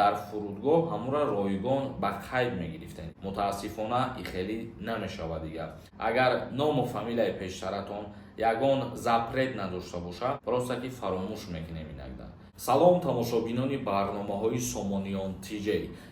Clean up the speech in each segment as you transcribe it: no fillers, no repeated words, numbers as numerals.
дар фурудгоҳ ҳамура ройгон ба қайд мегирифтем. Мутаассифона ин хеле намешавад дигар. Агар ному фамилияи пештаратон ягон запрет надошта боша, просто ки фаромӯш мекунем инакда. Салом тамошобинони барномаҳои Сомониён TJ.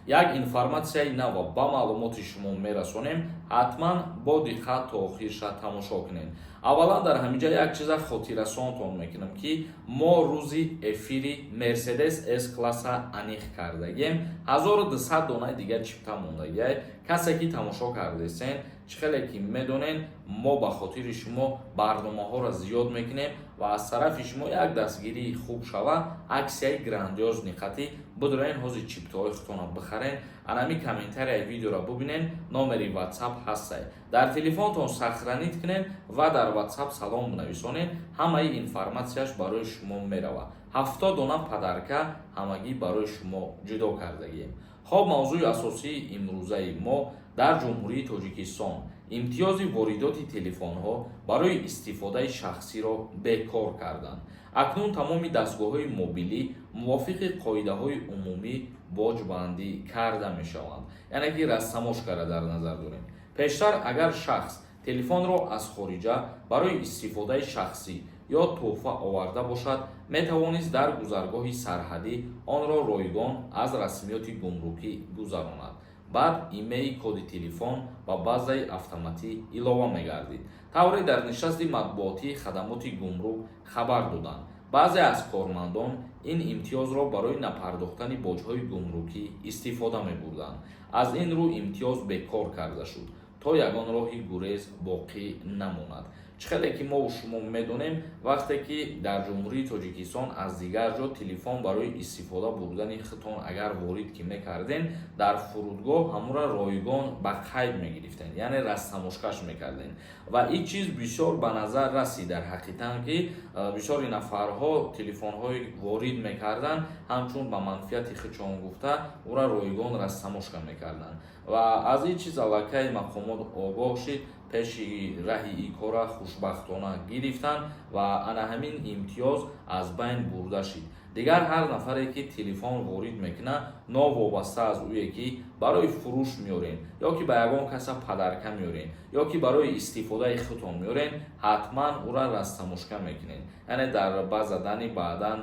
Як информатсияи нава ба маълумоти шумо мерасонем, ҳатман бо диққат то охирша тамошо кунед. Аввалан дар ҳаминҷа як чиза хотиррасонтон мекунам ки мо рӯзи эфири Mercedes S-класса аниқ кардагем, 1200 донаи дигар чипта мондагия. Касе ки тамошо кардесен, чихеле ки медонен, мо ба хотири шумо барномаҳоро зиёд мекунем ва аз тарафи шумо як дастгирии хуб шава, аксияи грандиоз ниқати будурен ҳозир чиптаҳои худтона бихарен, анами комментарияи видеоро бубинен, номери WhatsApp ҳастай. Дар телефонтон сахранид кунен ва дар WhatsApp салом бинависонен, ҳамаи информатсияш барои шумо мерава. 70 дона падарка ҳамагӣ барои шумо ҷудо кардагием. Хоб, мавзӯи асосии имрӯзаи мо дар ҷумҳурии Тоҷикистон имтиёзи воридоти телефонҳо барои истифодаи шахсиро бекор кардан. Акнун тамоми дастгоҳҳои мобилӣ мувофиқи қоидаҳои умумӣ боҷбандӣ карда мешаванд. Яъне ки растамошкара дар назар дорем. Пештар агар шахс телефонро аз хориҷа барои истифодаи шахсӣ ё тӯҳфа оварда бошад, метавонист дар гузаргоҳи сарҳадӣ онро ройгон аз расмиёти гумрукӣ гузаронад. Баъд имеи коди телефон ба базаи автоматӣ илова мегардид. Тавре дар нишасти матбуотии хадамоти гумрук хабар доданд. баъзе аз кормандон ин имтиёзро барои напардохтани боҷҳои гумрукӣ истифода мебурданд. Аз ин рӯ имтиёз бекор карда шуд, то ягон роҳи гурез боқӣ намонад. чихеле ки мо шумо медонем, вақте ки дар ҷумҳурии Тоҷикистон аз дигар ҷо телефон барои истифода бурдани худтон агар ворид ки мекарден, дар фурудгоҳ ҳамура ройгон ба қайд мегирифтен, яъне растамошкаш мекарден. Ва ин чиз бисёр ба назар расид дар ҳақиқат ки бисёри нафарҳо телефонҳои ворид мекарданд, ҳамчун ба манфиати худшон гуфта ура ройгон растамошка мекарданд. Ва аз ин чиз аллакай мақомот огоҳ шид, пеши раҳи ин кора хушбахтона гирифтанд ва ана ҳамин имтиёз аз байн бурда шид. Дигар ҳар нафаре ки телефон ворид мекуна, новобаста аз ӯе ки барои фурӯш меёрен, ё ки ба ягон каса падарка меёрен, ё ки барои истифодаи худтон меёрен, ҳатман ура растамошка мекунен. Яъне дар ба задани баъдан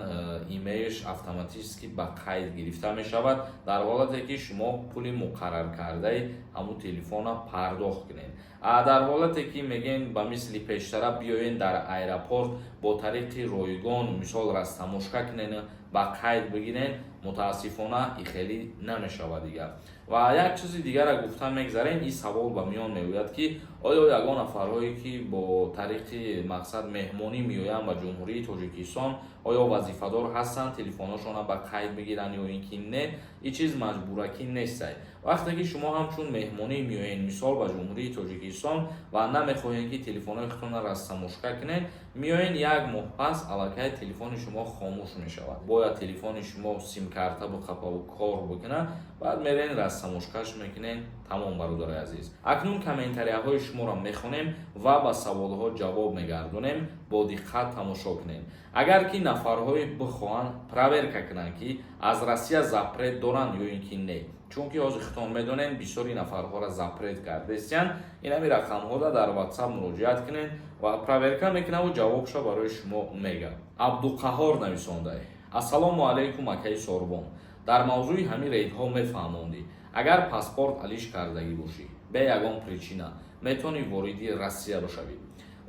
имейлш автоматически ба қайд гирифта мешавад, дар ҳолате ки шумо пули муқаррар кардаи ҳамун телефона пардохт кунед. Дар ҳолате ки мегӯем ба мисли пештара биёен дар аэропорт бо тариқи ройгон мисол растамошка кунен, ба қайд бигирен, мутаассифона ин хеле намешавад дигар. Ва як чизи дигарро гуфта мегзарем, ин савол ба миён меояд ки оё ягон нафарҳое ки бо тариқи мақсад меҳмонӣ меоянд ба ҷумҳурии Тоҷикистон, оё вазифадор ҳастанд, телефонашона ба қайд бигиранд ё ин ки не, ин чиз маҷбуракӣ нестай. Вақте ки шумо ҳамчун меҳмонӣ меоед мисол ба ҷумҳурии Тоҷикистон ва намехоҳед ки телефонои худтонро растамошка кунед, меоед як моҳ пас аллакай телефони шумо хомӯш мешавад. Бояд телефони шумо симкарта биқапаву кор бикунад, баъд мерен растамошкаш мекунед. Тамом бародари азиз. Акнун комментарияҳои шуморо мехонем ва ба саволҳо ҷавоб мегардонем. Бо диққат тамошо кунед. Агар ки нафарҳое бихоҳанд проверка кунанд ки аз Россия запрет доранд ё ин ки не. Чунки ҳозир худтон медонед бисёри нафарҳоро запрет кардестиянд, инами рақамҳода дар WhatsApp муроҷиат кунед ва проверка мекунаву ҷавобшо барои шумо мегӯяд. Абдуқаҳҳор нависондай. Ассалому алайкум акаи Сорбон. Дар мавзӯи ҳамин рейдҳо мефаҳмондӣ. Агар паспорт алиш кардагӣ бошӣ, бе ягон причина метавонӣ вориди Россияро шавӣ.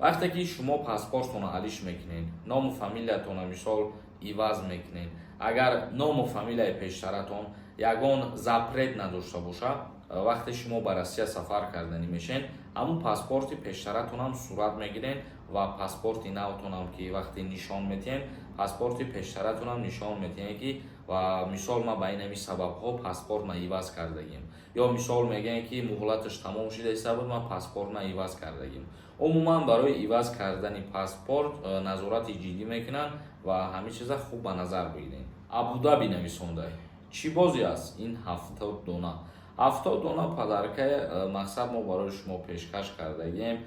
Вақте ки шумо паспортона алиш мекунед, ному фамилиятона мисол иваз мекунед, агар ному фамилияи пештаратон ягон запрет надошта боша, вақте шумо ба Россия сафар карданӣ мешен, ҳамун паспорти пештаратонам сурат мегирен ва паспорти навтонам ки вақте нишон метиҳем, паспорти пештаратонам нишон метиҳем ки ва мисол ма ба инами сабабҳо паспортна иваз кардагим, ё мисол мегӯем ки муҳлаташ тамом шуда сабаб ма паспортна иваз кардагим. Умуман барои иваз кардани паспорт назорати ҷиддӣ мекунанд ва ҳамин чиза хуб ба назар бигиред. Абудаби нависондай. Чӣ бозӣ аст ин 70 дона? 70 дона падарка мақсад мо барои шумо пешкаш кардагем.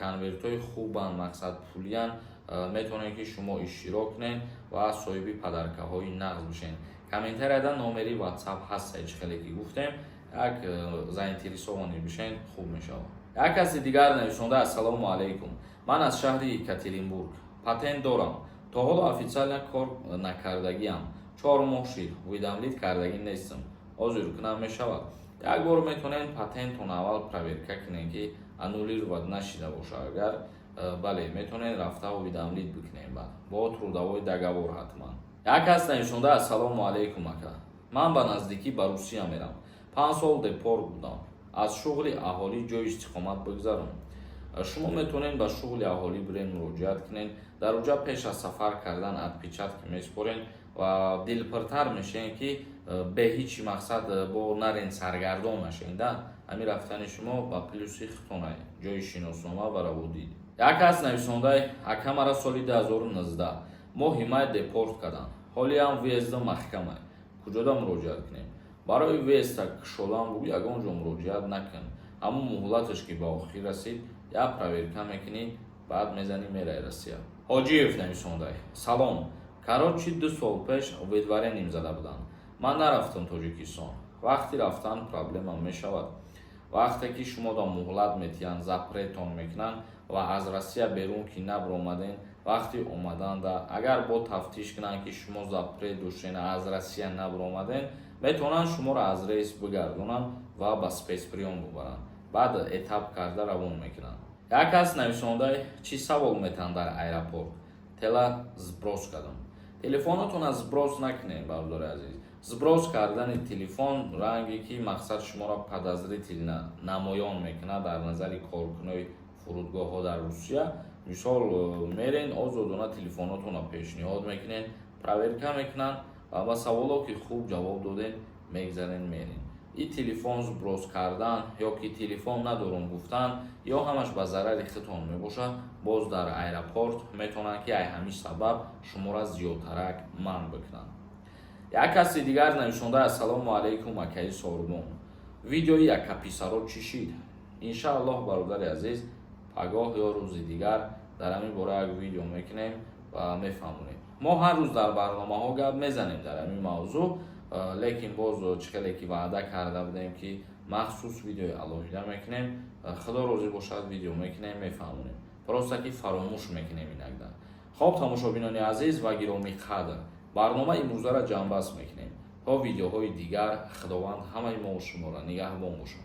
Конвертҳои хубан, мақсад пулиян, метавонед ки шумо иштирок кунед ва соҳиби падаркаҳои нағз бошед. комментарияда номери WhatsApp ҳаст хеле ки гуфтем, як заинтересовани бишен хуб мешавад. Як каси дигар навишонда: ассалому алейкум, ман аз шаҳри Екатеринбург патент дорам, то ҳоло официально кор накардагиам, 4 моҳ шид уведомлит кардагӣ нестам, озир кунам мешавад? Як бор метонем патентон аввал проверка кунем ки аннулировать нашида боша, агар бале метонем рафта уведомлит бикунем бо трудовой договор ҳатман. Як кас навишонда: ассалому алейкум ака, ман ба наздикӣ ба Русия мерам, 5 сол депорт будам, аз шуғли аҳолӣ ҷои истиқомат бигзарам. Шумо метонед ба шуғли аҳолӣ бирен муроҷиат кунед, дар уҷа пеш аз сафар кардан отпечатки меспорен ва дилпиртар мешен ки бе ҳичи мақсад бо нарен саргардон нашен. Ҳамин рафтани шумо ба плюси хитона ҷои шиноснома ва раводид. Як кас нависонда: ака мара соли 2019 моҳи май депорт карданд, ҳолиам въезда маҳкама, куҷода муроҷиат кунем? Барои въезда кушодан бугӯ ягон ҷо муроҷиат накун, ҳамун муҳлаташ ки ба охир расид, як проверка мекунӣ, баъд мезанӣ мераи Россия. Ҳоҷиев нависонда: салом, Карочи 2 сол пеш ветвареним зада буданд, ман нарафтам Тоҷикистон, вақти рафтан проблема мешавад. Вақте ки шумода муҳлат метиҳанд, запретон мекунанд ва аз Россия берун ки набиромаден, вақти омаданда агар бо тафтиш кунанд ки шумо запрет доштен, аз Россия набиромаден, метавонанд шуморо аз рейс бигардонанд ва ба спецприём бубаранд, баъд этап карда равон мекунанд. Як кас нависонда: чӣ савол метаҳанд дар аэропорт? Тела зброс кардам. Телефонатон аз зброс накунед, бардори азиз. Зброс кардани телефон ранге ки мақсад шуморо подозрительно намоён мекунад дар назари коркунои фурудгоҳҳо дар Русия. Мисол мерен, озодона телефонатонро пешниҳод мекунед, проверка мекунанд ва ба саволо ки хуб ҷавоб доден мегзарен мерен. И телефон зброс кардан ё ки телефон надорум гуфтан ё ҳамаш ба зарари хитон мебошад, боз дар аэропорт метавонанд ки ай ҳамин сабаб шуморо зиёдтарак манъ бикунанд. Як каси дигар навишонда: ассалому алейкум акаи Сорбон, видеои ака писаро чӣ шид? Иншааллоҳ бародари азиз, пагоҳ ё рӯзи дигар дар ҳамин бора як видео мекунем ва мефаҳмонем. Мо ҳар рӯз дар барномаҳо гап мезанем дар ҳамин мавзӯъ, лекин боз чихеле ки ваъда карда будем ки махсус видеои алоҳида мекунем, худо розӣ бошад видео мекунем, мефаҳмонем. Просто ки фаромӯш мекунем инакда. Хоб тамошобинони азиз ва гироми қадр, барнома имрӯзара ҷамъбаст мекунем. То видеоҳои дигар, худованд ҳамаи мо шуморо нигаҳбон бошад.